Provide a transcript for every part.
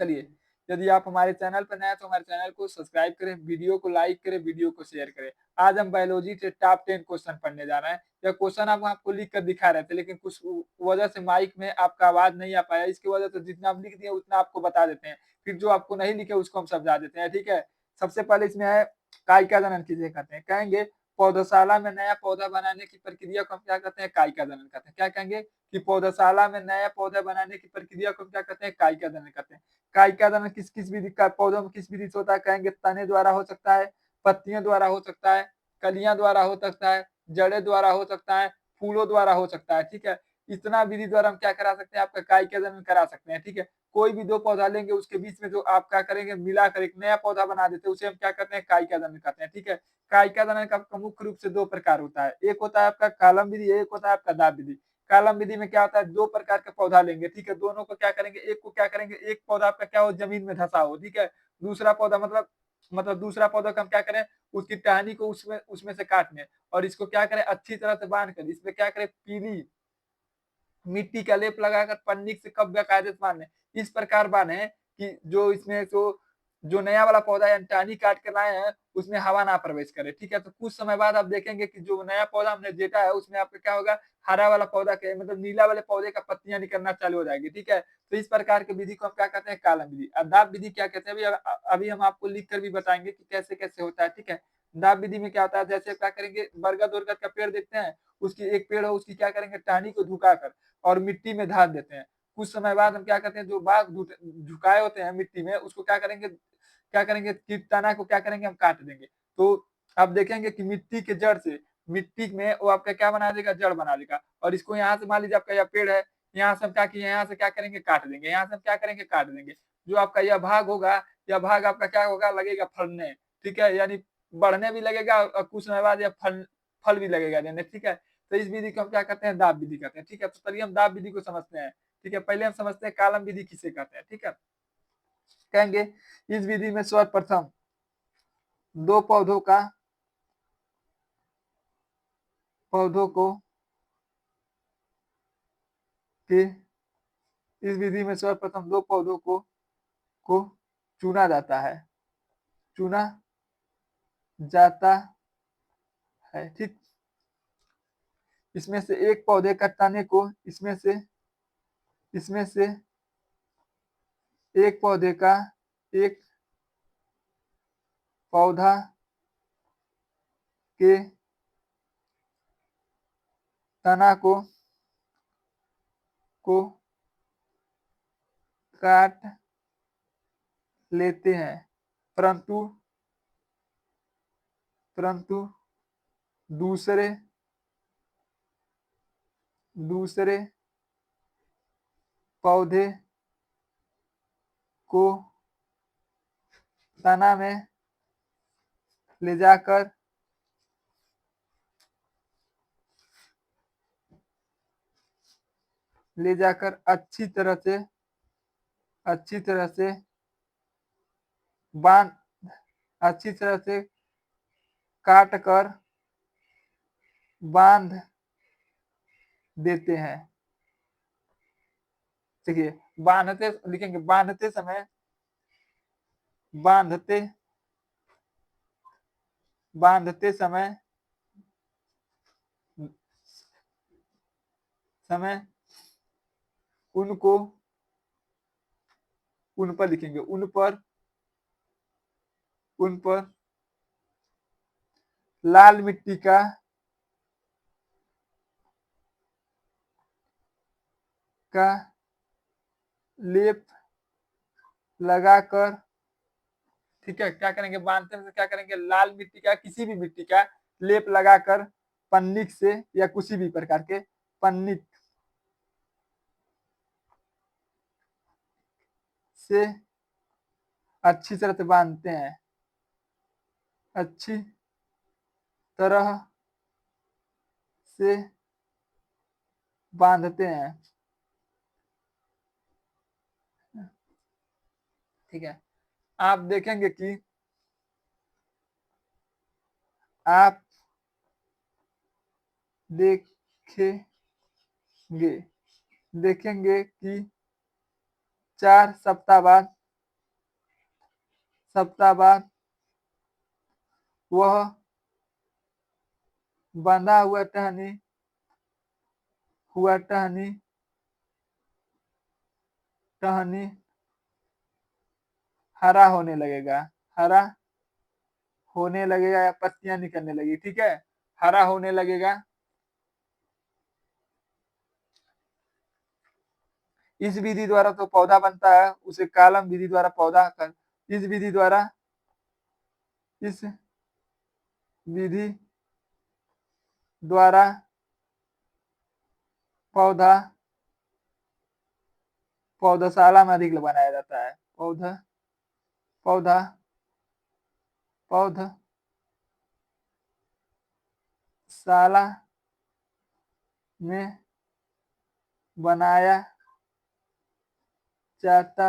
चलिए, यदि आप हमारे चैनल पर नए हैं तो हमारे चैनल को सब्सक्राइब करें, वीडियो को लाइक करें, वीडियो को शेयर करें। आज हम बायोलॉजी के टॉप 10 क्वेश्चन पढ़ने जा रहे हैं। यह क्वेश्चन हम आपको लिख कर दिखा रहे थे, लेकिन कुछ वजह से माइक में आपका आवाज़ नहीं आ पाया। इसकी वजह से जितना हम लिख दिए उतना आपको बता देते हैं। फिर जो आपको नहीं लिखे उसको हम समझा देते हैं, ठीक है? सबसे पहले इसमें है कायिका जनन किसे कहते हैं? कहेंगे पौधशाला में नया पौधा बनाने की प्रक्रिया को हम क्या कहते हैं? कायिका जनन कहते हैं। क्या कहेंगे कि पौधशाला में नया पौधा बनाने की प्रक्रिया को हम क्या कहते हैं? कायिका जनन कहते हैं। कायिका जनन किस-किस विधि का पौधों में किस विधि से होता है? कहेंगे तने द्वारा हो सकता है, पत्तियों द्वारा हो सकता है, कलियाँ द्वारा हो सकता है, जड़ें द्वारा हो सकता है, फूलों द्वारा हो सकता है, ठीक है? इतना विधि द्वारा हम क्या करा सकते हैं? आपका कायिका जनन करा सकते हैं, ठीक है? कोई भी 2 पौधा लेंगे उसके बीच में जो आप क्या करेंगे मिलाकर एक नया पौधा बना देते हैं, उसे हम क्या कहते हैं? कायिका जनन कहते हैं, ठीक है? कायिका जनन का मुख्य रूप से 2 प्रकार होता है। एक होता है आपका कॉलम विधि, एक होता है आपका दाब विधि। कॉलम विधि में क्या होता है? 2 प्रकार का पौधा लेंगे, ठीक है? दोनों को क्या करेंगे? एक को क्या करेंगे? एक पौधा आपका क्या हो जमीन में धँसा हो, ठीक है? दूसरा पौधा मतलब दूसरा पौधा को हम क्या करें? उसकी टहनी को उसमें से काट लें और इसको क्या करें? अच्छी तरह से बाँध कर इसमें क्या करें? पीली मिट्टी का लेप लगाकर पन्नी से कब बाकायदे से बाँधें। इस प्रकार बाँधें कि जो इसमें जो नया वाला पौधा है टहनी काट के लाए हैं, उसमें हवा ना प्रवेश करे, ठीक है? तो कुछ समय बाद आप देखेंगे कि जो नया पौधा हमने जेटा है, उसमें आपका क्या होगा, हरा वाला पौधा के मतलब नीला वाले पौधे का पत्तियाँ निकलना चालू हो जाएगी, ठीक है? तो इस प्रकार की विधि को हम क्या कहते हैं? कालम विधि। अब दाब विधि क्या कहते हैं? अभी हम आपको लिख कर भी बताएँगे कि कैसे-कैसे होता है, ठीक है? दाब विधि में क्या होता है? जैसे क्या करेंगे, बरगद-उरगद का पेड़ देखते हैं, उसकी एक पेड़ हो, उसकी क्या करेंगे, टहनी को झुकाकर और मिट्टी में धार देते हैं। कुछ समय बाद हम क्या करते हैं, जो बाग झुकाए होते हैं मिट्टी में, उसको क्या करेंगे कि तना को क्या करेंगे, हम काट देंगे। तो आप देखेंगे कि मिट्टी के जड़ से मिट्टी में वो आपका क्या बना देगा, जड़ बना देगा और इसको यहाँ से मान लीजिए आपका यह पेड़ है, यहाँ से हम क्या किए, यहाँ से क्या करेंगे, काट देंगे, यहाँ से हम क्या करेंगे, काट देंगे। जो आपका यह भाग होगा, यह भाग आपका क्या होगा, लगेगा फलने, ठीक है? यानी बढ़ने भी लगेगा और कुछ समय बाद यह फल फल भी लगेगा देने, ठीक है? तो इस विधि को हम क्या कहते हैं, दाब विधि कहते हैं, ठीक है? तो चलिए हम दाब विधि को समझते हैं, ठीक है? पहले हम समझते हैं कॉलम विधि किसे कहते हैं, ठीक है? कहेंगे इस विधि में सर्वप्रथम 2 पौधों को के इस विधि में सर्वप्रथम 2 पौधों को चुना जाता है, चुना जाता है, ठीक? इसमें से एक पौधे का तने को इसमें से एक पौधे का एक पौधा के तना को काट लेते हैं, परंतु परंतु दूसरे दूसरे पौधे को तना में ले जाकर अच्छी तरह से बांध अच्छी तरह से काट कर बांध देते हैं। देखिए बांधते लिखेंगे, बांधते बांधते समय उनको उन पर लिखेंगे, उन पर लाल मिट्टी का लेप लगाकर, ठीक है? क्या करेंगे, बांधते समय क्या करेंगे, लाल मिट्टी का किसी भी मिट्टी का लेप लगाकर पन्नी से या किसी भी प्रकार के पन्नी से अच्छी तरह से बांधते हैं, अच्छी तरह से बांधते हैं, ठीक है? आप देखेंगे कि आप देखेंगे देखेंगे कि 4 सप्ताह बाद सप्ताह बाद वह बंधा हुआ टहनी हरा होने लगेगा। हरा होने लगेगा या पत्तियां निकलने लगी, ठीक है। हरा होने लगेगा। इस विधि द्वारा तो पौधा बनता है, उसे कालम विधि द्वारा पौधा कर, इस विधि द्वारा इस विधि द्वारा पौधा पौधशाला में अधिक बनाया जाता है। पौधा पौधशाला में बनाया जाता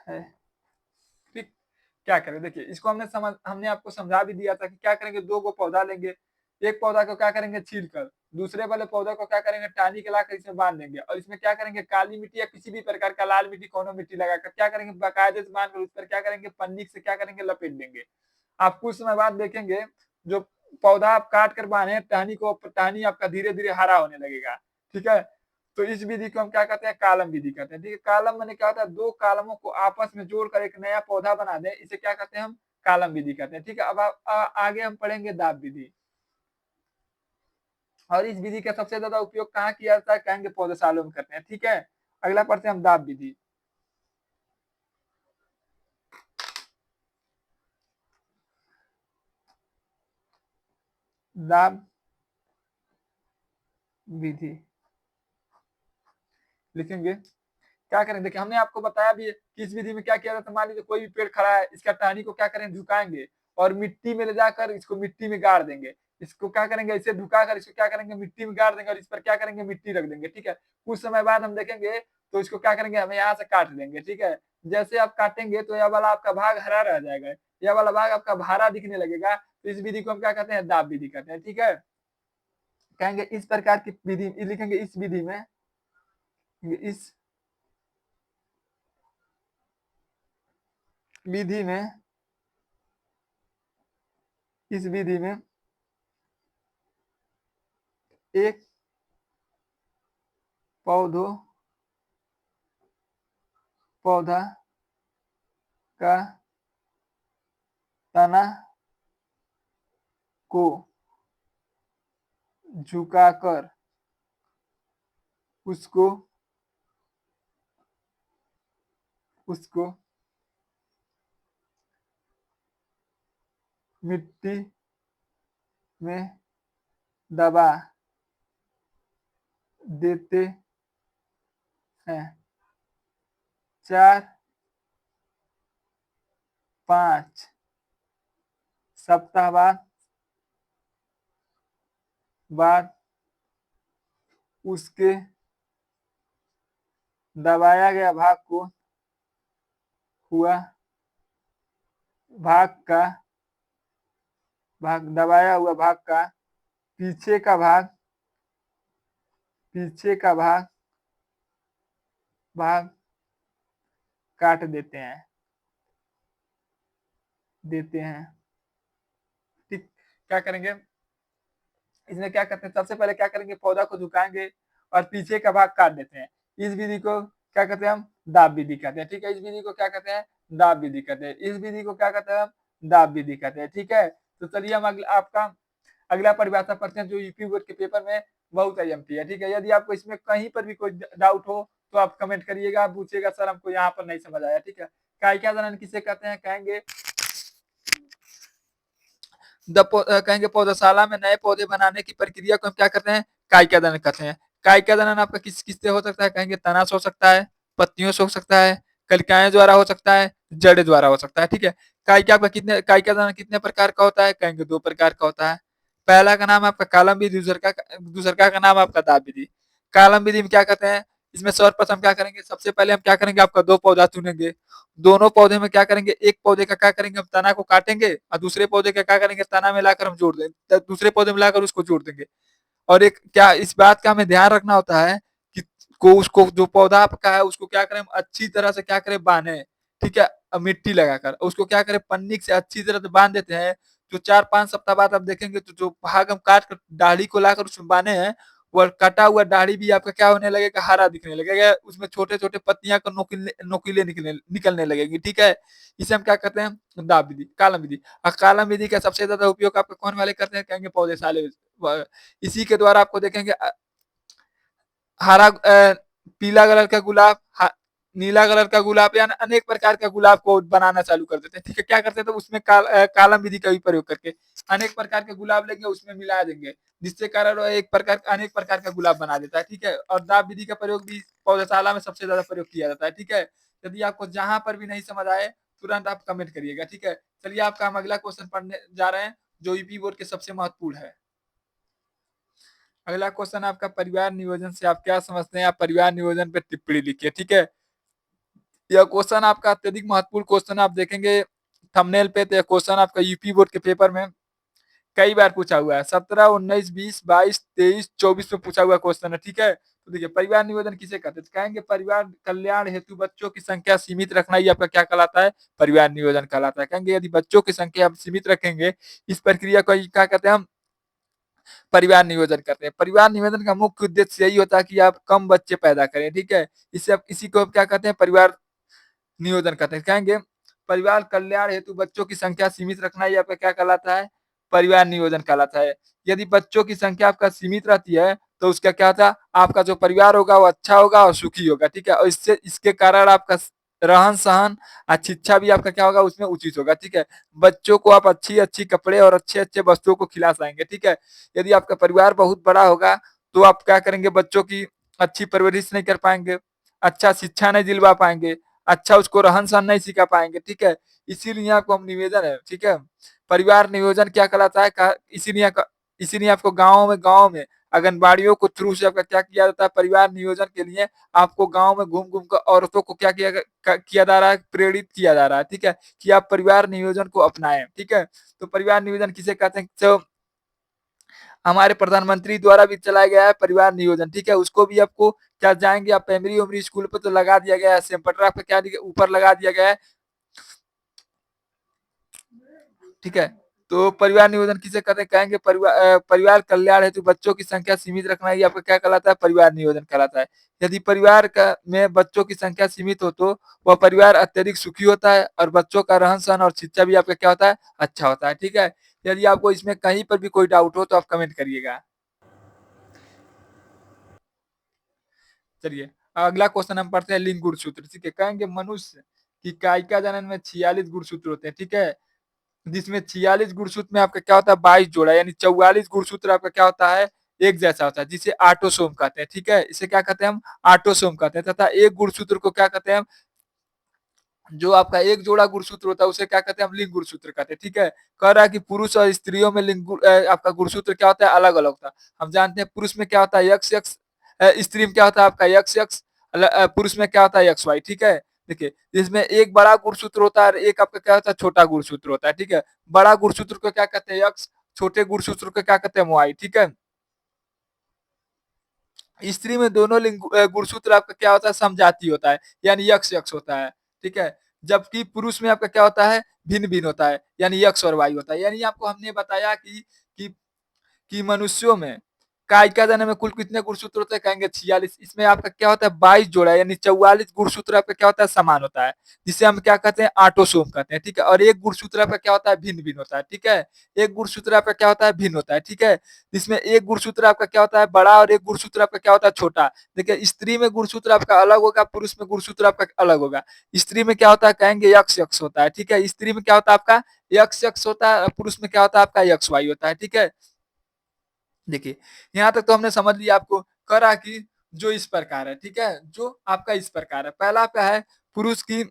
है। ठीक, क्या करें, देखिए इसको हमने आपको समझा भी दिया था कि क्या करेंगे, 2 गो पौधा लेंगे, एक पौधा को क्या करेंगे छील कर, दूसरे वाले पौधे को क्या करेंगे टानी के लाकर इसमें बांध देंगे और इसमें क्या करेंगे काली मिट्टी या किसी भी प्रकार का लाल मिट्टी कोनो मिट्टी लगाकर क्या करेंगे बाकायदे से बांध कर उस पर क्या करेंगे पन्नी से क्या करेंगे लपेट देंगे। आप कुछ समय बाद देखेंगे जो पौधा आप काट कर बांधे टहनी आपका धीरे धीरे हरा होने लगेगा, ठीक है। तो इस विधि को हम क्या कहते हैं कालम विधि कहते हैं, ठीक है। कालम मैंने क्या होता है 2 कालमों को आपस में जोड़कर एक नया पौधा बना दें, इसे क्या कहते हैं हम कालम विधि कहते हैं, ठीक है। अब आगे हम पढ़ेंगे दाब विधि और इस विधि का सबसे ज्यादा उपयोग कहाँ किया जाता है, कहेंगे पौधशालों में करते हैं, ठीक है। अगला पढ़ते हैं हम दाब विधि। दाब विधि लिखेंगे, क्या करें, देखिए हमने आपको बताया भी है कि इस विधि में क्या किया जाता है। मान लीजिए कोई भी पेड़ खड़ा है, इसका टहनी को क्या करें झुकाएंगे और मिट्टी में ले जाकर इसको मिट्टी में गाड़ देंगे। इसको क्या करेंगे इसे झुकाकर इसको क्या करेंगे मिट्टी में गाड़ देंगे और इस पर क्या करेंगे मिट्टी रख देंगे, ठीक है। कुछ समय बाद हम देखेंगे तो इसको क्या करेंगे हम यहाँ से काट देंगे, ठीक है। जैसे आप काटेंगे तो यह वाला आपका भाग हरा रह जाएगा, यह वाला भाग आपका भारा दिखने लगेगा। तो इस विधि को हम क्या कहते हैं दाब विधि कहते हैं, ठीक है। कहेंगे इस प्रकार की विधि लिखेंगे इस विधि में इस विधि में एक पौधा का तना को झुकाकर उसको मिट्टी में दबा देते हैं। 4-5 सप्ताह बाद उसके दबाया गया हुआ दबाया हुआ भाग का पीछे का भाग काट देते हैं, ठीक। क्या करेंगे इसमें क्या करते हैं सबसे पहले क्या करेंगे पौधा को झुकाएंगे और पीछे का भाग काट देते हैं। इस विधि को क्या कहते हैं हम दाब विधि कहते हैं, ठीक है। इस विधि को क्या कहते हैं दाब विधि कहते हैं। इस विधि को क्या कहते हैं हम दाब विधि कहते हैं, ठीक है। तो चलिए हम आपका अगला परिभाषा पढ़ते हैं जो यूपी बोर्ड के पेपर में बहुत IMP है, ठीक है। यदि आपको इसमें कहीं पर भी कोई डाउट हो तो आप कमेंट करिएगा, पूछिएगा सर हमको यहाँ पर नहीं समझ आया, ठीक है। कायिका जनन किसे कहते हैं, कहेंगे कहेंगे पौधशाला में नए पौधे बनाने की प्रक्रिया को हम क्या कहते हैं कायिका जनन कहते हैं। कायिका जनन आपका किस किससे हो सकता है, कहेंगे तना से हो सकता है, पत्तियों से हो सकता है, कलिकाएं द्वारा हो सकता है, जड़े द्वारा हो सकता है, ठीक है। कायिका जनन कितने प्रकार का होता है, कहेंगे 2 प्रकार का होता है। पहला का नाम आपका कालम विधि, दूसरा का नाम आपका दाब विधि। कालम विधि में क्या कहते हैं, इसमें सर्वप्रथम क्या करेंगे सबसे पहले हम क्या करेंगे आपका 2 पौधा चुनेंगे, दोनों पौधे में क्या करेंगे एक पौधे का क्या करेंगे हम तना को काटेंगे और दूसरे पौधे का क्या करेंगे तना में लाकर हम जोड़ देंगे, दूसरे पौधे में लाकर उसको जोड़ देंगे। और एक क्या इस बात का हमें ध्यान रखना होता है कि उसको जो पौधा आपका है उसको क्या करें अच्छी तरह से क्या करें बांधे, ठीक है। मिट्टी लगाकर उसको क्या करें पन्नी से अच्छी तरह से बांध देते हैं। जो 4-5 सप्ताह बाद आप देखेंगे तो जो भाग हम काट कर दाढ़ी को लाकर उसमें बांधे हैं, वो कटा हुआ दाढ़ी भी आपका क्या होने लगेगा, हरा दिखने लगेगा। उसमें छोटे-छोटे पत्तियाँ का नोकीले नोकीले निकलने निकलने लगेंगी, ठीक है? इसे हम क्या कहते हैं दाब विधि, कालम विधि। कालम विधि का सबसे ज़्यादा उपयोग आपके कौन वाले करते हैं? कहेंगे पौधशाले व इसी के द्वारा आपको देखेंगे हरा पीला कलर का गुलाब, नीला कलर का गुलाब या अनेक प्रकार का गुलाब को बनाना चालू कर देते हैं। ठीक है, क्या करते हैं तो उसमें कालम विधि का भी प्रयोग करके अनेक प्रकार के गुलाब लेंगे उसमें मिला देंगे, जिससे कारण वो एक प्रकार अनेक प्रकार का गुलाब बना देता है। ठीक है, और दाब विधि का प्रयोग भी पौधशाला में सबसे ज्यादा प्रयोग किया जाता है। ठीक है, यदि आपको जहां पर भी नहीं समझ आए तुरंत आप कमेंट करिएगा। ठीक है, चलिए आपका हम अगला क्वेश्चन पढ़ने जा रहे हैं जो यूपी बोर्ड के सबसे महत्वपूर्ण है। अगला क्वेश्चन आपका परिवार नियोजन से आप क्या समझते हैं? आप परिवार नियोजन पे टिप्पणी लिखिए। ठीक है, यह क्वेश्चन आपका अत्यधिक महत्वपूर्ण क्वेश्चन आप देखेंगे थंबनेल पे, तो यह क्वेश्चन आपका यूपी बोर्ड के पेपर में कई बार पूछा हुआ है। 17, 19, 20, 22, 23, 24 में पूछा हुआ क्वेश्चन है। ठीक है, तो देखिए परिवार नियोजन किसे कहते हैं? तो कहेंगे परिवार कल्याण हेतु बच्चों की संख्या सीमित रखना, ये आपका क्या कहलाता है? परिवार नियोजन कहलाता है। कहेंगे यदि बच्चों की संख्या आप सीमित रखेंगे, इस प्रक्रिया को क्या कहते हैं हम? परिवार नियोजन करते हैं। परिवार नियोजन का मुख्य उद्देश्य यही होता है कि आप कम बच्चे पैदा करें। ठीक है, इससे आप इसी को आप क्या कहते हैं? परिवार नियोजन करते हैं। कहेंगे परिवार कल्याण हेतु बच्चों की संख्या सीमित रखना, ये आपका क्या कहलाता है? परिवार नियोजन कहलाता है। यदि बच्चों की संख्या आपका सीमित रहती है तो उसका क्या होता है? आपका जो परिवार होगा वो अच्छा होगा और सुखी होगा। ठीक है, और इससे इसके कारण आपका रहन सहन शिक्षा भी आपका क्या होगा उसमें उचित होगा। ठीक है, बच्चों को आप अच्छी अच्छी कपड़े और अच्छे अच्छे वस्तुओं को खिला पाएंगे। ठीक है, यदि आपका परिवार बहुत बड़ा होगा तो आप क्या करेंगे? बच्चों की अच्छी परवरिश नहीं कर पाएंगे, अच्छा शिक्षा नहीं दिलवा पाएंगे, अच्छा उसको रहन सहन नहीं सिखा पाएंगे। ठीक है, इसीलिए आपको हम निवेदन है। ठीक है, परिवार नियोजन क्या कहलाता है? इसीलिए आपको गाँव में आंगनबाड़ियों को थ्रू से आपका क्या किया जाता है? परिवार नियोजन के लिए आपको गाँव में घूम घूम कर औरतों को क्या किया जा रहा है? प्रेरित किया जा रहा है। ठीक है, कि आप परिवार नियोजन को अपनाएं। ठीक है, तो परिवार नियोजन किसे कहते हैं? तो हमारे प्रधानमंत्री द्वारा भी चलाया गया है परिवार नियोजन। ठीक है, उसको भी आपको क्या जाएंगे आप प्राइमरी उमरी स्कूल पे तो लगा दिया गया है, सेम पटरा पे क्या ऊपर लगा दिया गया है। ठीक है, तो परिवार नियोजन किसे कहते हैं? कहेंगे परिवार कल्याण हेतु बच्चों की संख्या सीमित रखना, ये आपका क्या कहलाता है? परिवार नियोजन कहलाता है। यदि परिवार का में बच्चों की संख्या सीमित हो तो वह परिवार अत्यधिक सुखी होता है और बच्चों का रहन सहन और शिक्षा भी आपका क्या होता है? अच्छा होता है। ठीक है, यदि आपको इसमें कहीं पर भी कोई डाउट हो तो आप कमेंट करिएगा। चलिए अगला क्वेश्चन हम पढ़ते हैं लिंग गुणसूत्र। ठीक है, कहेंगे मनुष्य की कायिका जनन में 46 गुणसूत्र होते हैं। ठीक है, जिसमें 46 गुणसूत्र में आपका क्या होता है? 22 जोड़ा, यानी 44 गुणसूत्र आपका क्या होता है? एक जैसा होता है, जिसे ऑटोसोम कहते हैं। ठीक है, इसे क्या कहते हैं हम? ऑटोसोम कहते हैं। तथा एक गुणसूत्र को क्या कहते हैं हम? जो आपका एक जोड़ा गुणसूत्र होता है उसे क्या कहते हैं? हम लिंग गुणसूत्र कहते हैं। ठीक है, कह रहा है कि पुरुष और स्त्रियों में आपका गुणसूत्र क्या होता है? अलग अलग होता है। हम जानते हैं पुरुष में क्या होता है? एक्स एक्स, स्त्री में क्या होता है? आपका एक्स एक्स, पुरुष में क्या होता है? X Y. ठीक है, देखिए जिसमें एक बड़ा गुणसूत्र होता है और एक आपका क्या होता है? छोटा गुणसूत्र होता है। ठीक है, बड़ा गुणसूत्र को क्या कहते हैं? एक्स, छोटे गुणसूत्र को क्या कहते हैं? वाई। ठीक है, स्त्री में दोनों गुणसूत्र आपका क्या होता है? समजाति होता है, यानी यक्स यक्स होता है। ठीक है, जबकि पुरुष में आपका क्या होता है? भिन्न भिन्न होता है, यानी यक्स और वाई होता है। यानी आपको हमने बताया कि कि मनुष्यों में कायिका जनन में कुल कितने गुणसूत्र होते हैं? कहेंगे 46। इसमें आपका क्या होता है? 22 जोड़ा, यानी 44 गुणसूत्र आपका क्या होता है? समान होता है, जिसे हम क्या कहते हैं? ऑटोसोम कहते हैं। ठीक है, और एक गुणसूत्र आपका क्या होता है? भिन्न भिन्न होता है। ठीक है, एक गुणसूत्र आपका क्या होता है? भिन्न होता है। ठीक है, जिसमें एक गुणसूत्र आपका क्या होता है? बड़ा, और एक गुणसूत्र आपका क्या होता है? छोटा। देखिए स्त्री में गुणसूत्र आपका अलग होगा, पुरुष में गुणसूत्र आपका अलग होगा। स्त्री में क्या होता है? कहेंगे यक्स यक्स होता है। ठीक है, स्त्री में क्या होता है? आपका यक्स यक्स होता है, पुरुष में क्या होता है? आपका यक्स वाई होता है। ठीक है, देखिए यहाँ तक तो हमने समझ लिया। आपको करा कि जो इस प्रकार है। ठीक है, जो आपका इस प्रकार है। पहला आपका है पुरुष की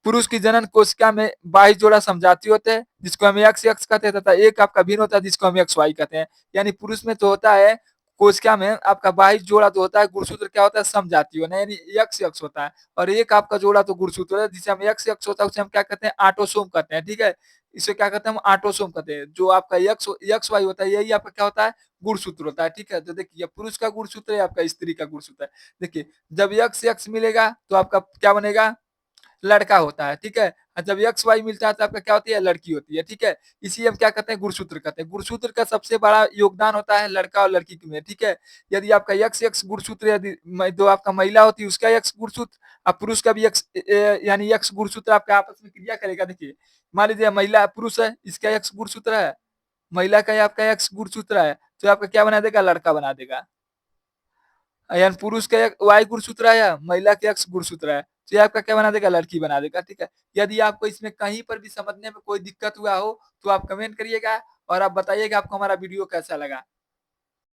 पुरुष की जनन कोशिका में 22 जोड़ा समजाति होते हैं, जिसको हम एक्स एक्स कहते हैं, तथा एक आपका भिन्न होता है जिसको हम एक्स वाई कहते हैं। यानी पुरुष में तो होता है कोशिका में आपका 22 जोड़ा तो होता है, गुणसूत्र क्या होता है? समजाति होना, यानी एक्स एक्स होता है। और एक आपका जोड़ा तो गुणसूत्र है जिसे हम एक्स एक्स होता है, उसे हम क्या कहते हैं? ऑटोसोम कहते हैं। ठीक है, इसे क्या कहते हैं? हम ऑटोसोम कहते हैं। जो आपका एक्स एक्स वाई होता है यही आपका क्या होता है? गुणसूत्र होता है। ठीक है, तो देखिए पुरुष का गुणसूत्र है, आपका स्त्री का गुणसूत्र है। देखिए जब एक्स एक्स मिलेगा तो आपका क्या बनेगा? लड़का होता है, ठीक है? जब एक्स, वाई मिलता है तो आपका क्या होती है? लड़की होती है, ठीक है? इसी हम क्या कहते हैं? गुणसूत्र कहते हैं। गुणसूत्र का सबसे बड़ा योगदान होता है लड़का और लड़की में, ठीक है? यदि आपका एक्स एक्स गुणसूत्र यदि जो आपका महिला होती है उसका एक्स गुणसूत्र और पुरुष का भी एक्स यानी एक्स गुणसूत्र आपका आपस में क्रिया करेगा। देखिए, मान लीजिए महिला पुरुष है, इसका एक्स गुणसूत्र है, महिला का या आपका एक्स गुणसूत्र है, तो आपका क्या बना देगा? लड़का बना देगा। यानी पुरुष का एक वाई गुणसूत्र आया, महिला के एक्स गुणसूत्र आया, तो ये आपका क्या बना देगा? लड़की बना देगा, ठीक है? यदि आपको इसमें कहीं पर भी समझने में कोई दिक्कत हुआ हो, तो आप कमेंट करिएगा और आप बताइएगा आपको हमारा वीडियो कैसा लगा।